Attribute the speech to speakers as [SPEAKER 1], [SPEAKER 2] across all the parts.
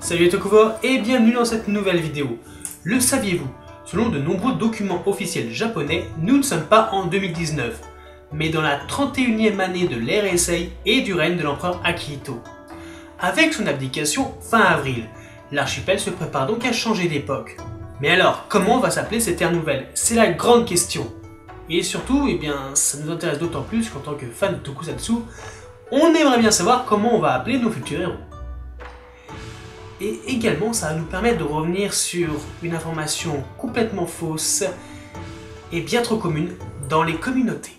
[SPEAKER 1] Salut Tokuvo et bienvenue dans cette nouvelle vidéo. Le saviez-vous? Selon de nombreux documents officiels japonais, nous ne sommes pas en 2019, mais dans la 31e année de l'ère Heisei et du règne de l'empereur Akihito. Avec son abdication fin avril, l'archipel se prépare donc à changer d'époque. Mais alors, comment va s'appeler cette ère nouvelle? C'est la grande question. Et surtout, ça nous intéresse d'autant plus qu'en tant que fan de Tokusatsu, on aimerait bien savoir comment on va appeler nos futurs héros. Et également, ça va nous permettre de revenir sur une information complètement fausse et bien trop commune dans les communautés.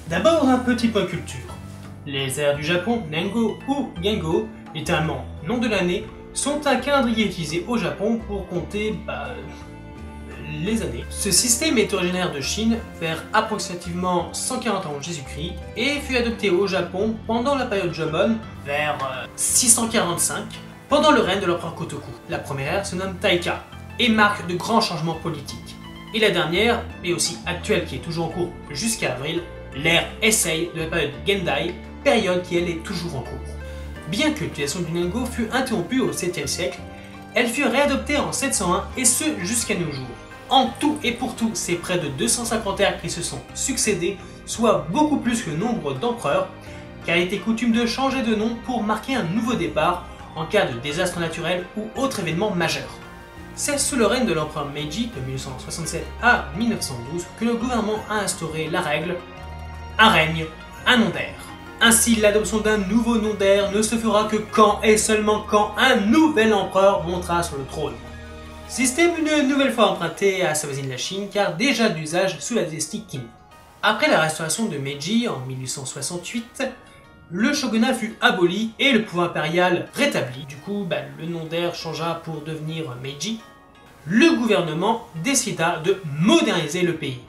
[SPEAKER 1] D'abord un petit point culture. Les airs du Japon, Nengo ou Gengo, littéralement nom de l'année, sont un calendrier utilisé au Japon pour compter les années. Ce système est originaire de Chine vers approximativement 140 avant Jésus-Christ et fut adopté au Japon pendant la période Jomon vers 645 pendant le règne de l'empereur Kotoku. La première ère se nomme Taika et marque de grands changements politiques. Et la dernière, mais aussi actuelle qui est toujours en cours jusqu'à avril, l'ère Heisei de la période Gendai, période qui elle est toujours en cours. Bien que l'utilisation du Nengo fut interrompue au 7e siècle, elle fut réadoptée en 701 et ce jusqu'à nos jours. En tout et pour tout, c'est près de 250 ères qui se sont succédés, soit beaucoup plus que le nombre d'empereurs, car il était coutume de changer de nom pour marquer un nouveau départ en cas de désastre naturel ou autre événement majeur. C'est sous le règne de l'empereur Meiji de 1867 à 1912 que le gouvernement a instauré la règle un règne, un nom d'air. Ainsi, l'adoption d'un nouveau nom d'air ne se fera que quand et seulement quand un nouvel empereur montera sur le trône. Système une nouvelle fois emprunté à sa voisine la Chine car déjà d'usage sous la dynastie Qing. Après la restauration de Meiji en 1868, le shogunat fut aboli et le pouvoir impérial rétabli. Du coup, le nom d'air changea pour devenir Meiji. Le gouvernement décida de moderniser le pays.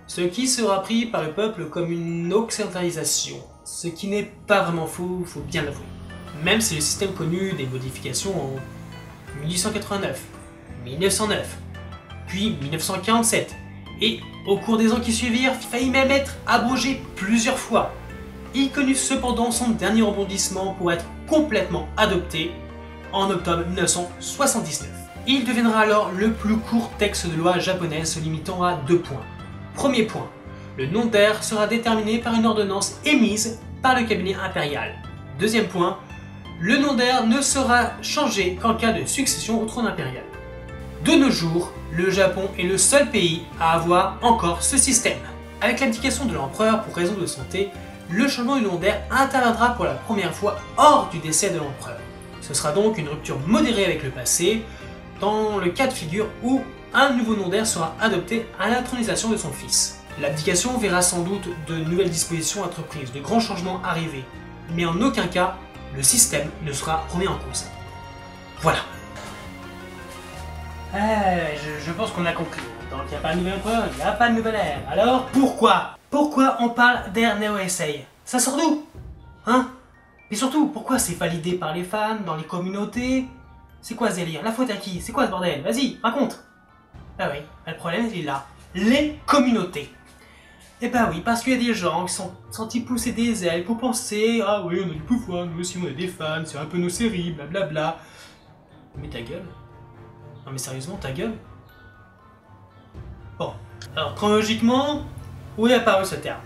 [SPEAKER 1] Ce qui sera pris par le peuple comme une occidentalisation, ce qui n'est pas vraiment faux, faut bien l'avouer. Même si le système connut des modifications en 1889, 1909, puis 1947, et au cours des ans qui suivirent, faillit même être abrogé plusieurs fois. Il connut cependant son dernier rebondissement pour être complètement adopté en octobre 1979. Il deviendra alors le plus court texte de loi japonaise se limitant à 2 points. Premier point, le nom d'air sera déterminé par une ordonnance émise par le cabinet impérial. Deuxième point, le nom d'air ne sera changé qu'en cas de succession au trône impérial. De nos jours, le Japon est le seul pays à avoir encore ce système. Avec l'abdication de l'empereur pour raison de santé, le changement du nom d'air interviendra pour la première fois hors du décès de l'empereur. Ce sera donc une rupture modérée avec le passé, dans le cas de figure où un nouveau nom d'air sera adopté à l'intronisation de son fils. L'abdication verra sans doute de nouvelles dispositions entreprises, de grands changements arriver, mais en aucun cas, le système ne sera remis en cause. Voilà. Je pense qu'on a compris. Tant qu'il n'y a pas de nouvel empereur, il n'y a pas de nouvelle ère. Alors, pourquoi on parle d'ère Néo-Heisei? Ça sort d'où? Hein? Et surtout, pourquoi c'est validé par les fans, dans les communautés? C'est quoi ce délire? La faute à qui? C'est quoi ce bordel? Vas-y, raconte! Ah oui, le problème il est là, les communautés. Eh ben oui, parce qu'il y a des gens qui sont sentis pousser des ailes pour penser « Ah oui, on a du pouvoir, nous aussi on est des fans, c'est un peu nos séries, blablabla. » Mais ta gueule? Non mais sérieusement, ta gueule? Bon, alors chronologiquement, où est apparu ce terme?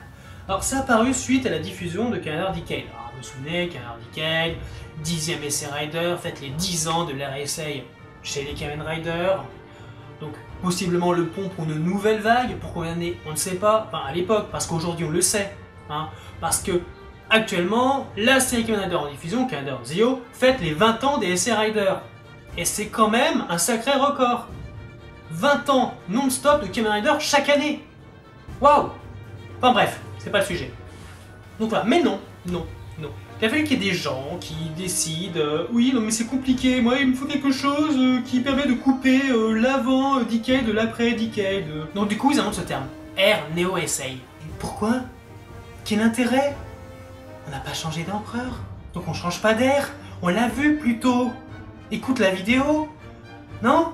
[SPEAKER 1] Alors c'est apparu suite à la diffusion de Kamen Rider Decade. Alors vous vous souvenez, Kamen Rider Decade, 10e essai Rider, faites les 10 ans de l'ère essai chez les Kamen Rider. Donc possiblement le pont pour une nouvelle vague, pour combien d'années, on ne sait pas, enfin à l'époque, parce qu'aujourd'hui on le sait, parce que actuellement, la série Kamen Rider en diffusion, Kamen Rider Zio, fête les 20 ans des SC Rider, et c'est quand même un sacré record. 20 ans non-stop de Kamen Rider chaque année. Waouh. Enfin bref, c'est pas le sujet. Donc voilà, mais non. Il a fallu qu'il y ait des gens qui décident oui, non mais c'est compliqué, moi il me faut quelque chose qui permet de couper l'avant Decade de l'après Decade. Donc du coup ils inventent ce terme, Air Neo SA. Pourquoi? Quel intérêt? On n'a pas changé d'empereur, donc on change pas d'air, on l'a vu plus tôt. Écoute la vidéo. Non?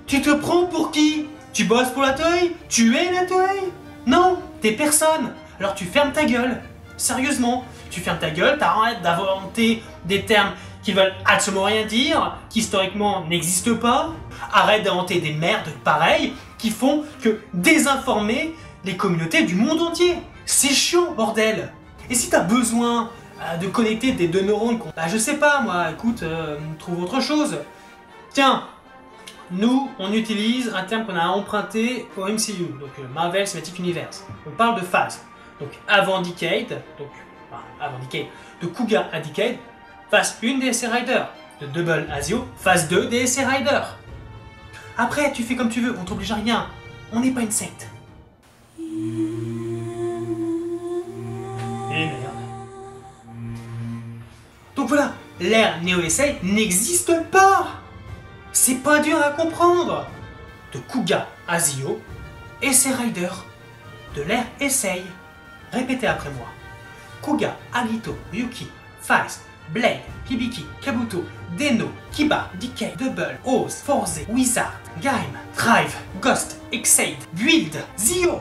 [SPEAKER 1] Tu te prends pour qui? Tu bosses pour la Toei? Tu es la Toei? Non, t'es personne. Alors tu fermes ta gueule. Sérieusement, tu fermes ta gueule, t'arrêtes d'inventer des termes qui veulent absolument rien dire, qui historiquement n'existent pas. Arrête d'inventer des merdes pareilles qui font que désinformer les communautés du monde entier. C'est chiant, bordel. Et si t'as besoin de connecter des deux neurones, bah je sais pas moi, écoute, trouve autre chose. Tiens, nous, on utilise un terme qu'on a emprunté au MCU, donc Marvel Cinematic Universe. On parle de phase. Donc avant Decade, de Kuuga à Decade, phase 1 DSC Rider, de Double Asio, phase 2 DSC Rider. Après, tu fais comme tu veux, on t'oblige à rien. On n'est pas une secte. Et merde. Donc voilà, l'ère Neo SA n'existe pas. C'est pas dur à comprendre. De Kuuga à Zio, SA Rider, de l'ère Heisei. Répétez après moi. Kuuga, Agito, Ryuki, Phase, Blade, Hibiki, Kabuto, Deno, Kiba, Decade, Double, Oz, Forze, Wizard, Gaim, Drive, Ghost, Exade, Guild, Zio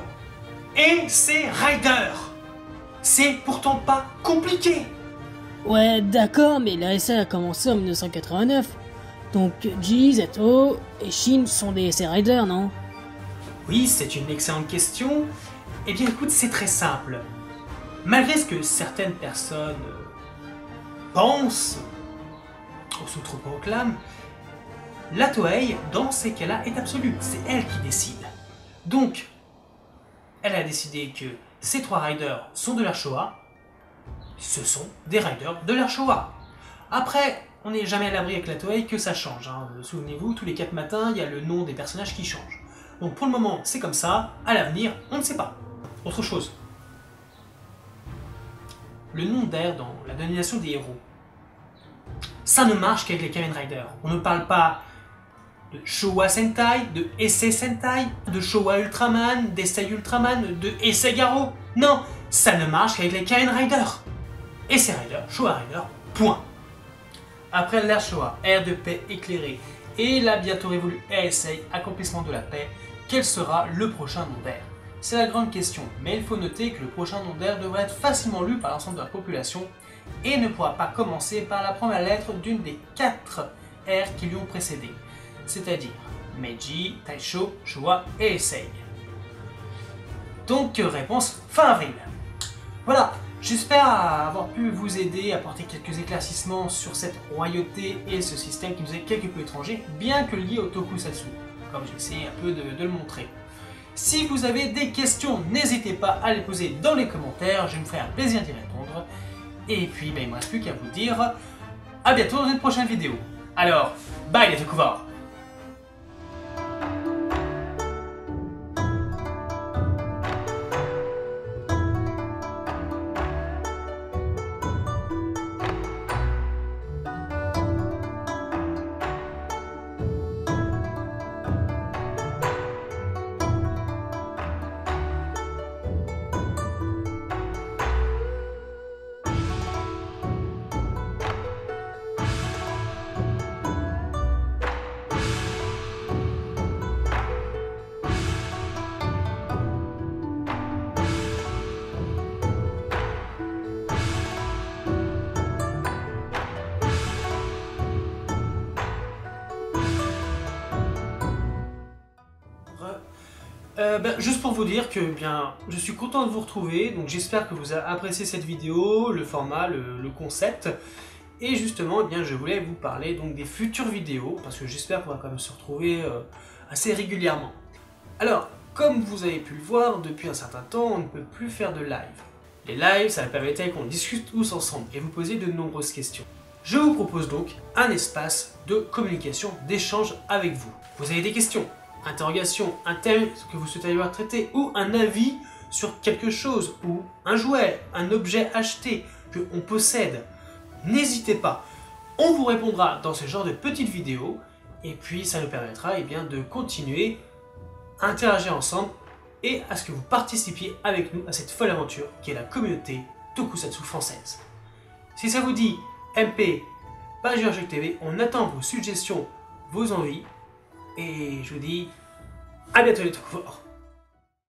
[SPEAKER 1] et c'est Rider. C'est pourtant pas compliqué.
[SPEAKER 2] Ouais, d'accord, mais la SA a commencé en 1989. Donc G, Zeto et Shin sont des SA Riders, non?
[SPEAKER 1] Oui, c'est une excellente question. Eh bien écoute, c'est très simple. Malgré ce que certaines personnes pensent, ou s'autoproclament, la Toei, dans ces cas-là, est absolue. C'est elle qui décide. Donc, elle a décidé que ces 3 riders sont de l'ère Showa. Ce sont des riders de l'ère Showa. Après, on n'est jamais à l'abri avec la Toei que ça change. Hein. Souvenez-vous, tous les 4 matins, il y a le nom des personnages qui change. Donc pour le moment, c'est comme ça. À l'avenir, on ne sait pas. Autre chose. Le nom d'air dans la dénomination des héros. Ça ne marche qu'avec les Kamen Rider. On ne parle pas de Showa Sentai, de Heisei Sentai, de Showa Ultraman, d'Heisei Ultraman, de Heisei Garo. Non, ça ne marche qu'avec les Kamen Rider. Heisei Rider, Showa Rider, point. Après l'ère Showa, ère de paix éclairée, et la bientôt révolue Heisei, accomplissement de la paix, quel sera le prochain nom d'air? C'est la grande question, mais il faut noter que le prochain nom d'air devrait être facilement lu par l'ensemble de la population et ne pourra pas commencer par la première lettre d'une des 4 ères qui lui ont précédé, c'est-à-dire Meiji, Taisho, Showa et Heisei. Donc réponse fin avril. Voilà, j'espère avoir pu vous aider, apporter quelques éclaircissements sur cette royauté et ce système qui nous est quelque peu étranger, bien que lié au tokusatsu, comme j'ai essayé un peu de le montrer. Si vous avez des questions, n'hésitez pas à les poser dans les commentaires, je me ferai un plaisir d'y répondre. Et puis, il ne me reste plus qu'à vous dire à bientôt dans une prochaine vidéo. Alors, bye les Tokuvar! Juste pour vous dire que je suis content de vous retrouver, donc j'espère que vous avez apprécié cette vidéo, le format, le concept, et justement je voulais vous parler donc des futures vidéos, parce que j'espère qu'on va quand même se retrouver assez régulièrement. Alors, comme vous avez pu le voir, depuis un certain temps, on ne peut plus faire de live. Les lives, ça permettait qu'on discute tous ensemble et vous poser de nombreuses questions. Je vous propose donc un espace de communication, d'échange avec vous. Vous avez des questions? interrogation, un thème que vous souhaiteriez voir traité, ou un avis sur quelque chose, ou un jouet, un objet acheté qu'on possède, n'hésitez pas. On vous répondra dans ce genre de petites vidéos, et puis ça nous permettra bien, de continuer à interagir ensemble et à ce que vous participiez avec nous à cette folle aventure qui est la communauté Tokusatsu française. Si ça vous dit, MP, page Jeux TV, on attend vos suggestions, vos envies, et je vous dis à bientôt les Tokuforts.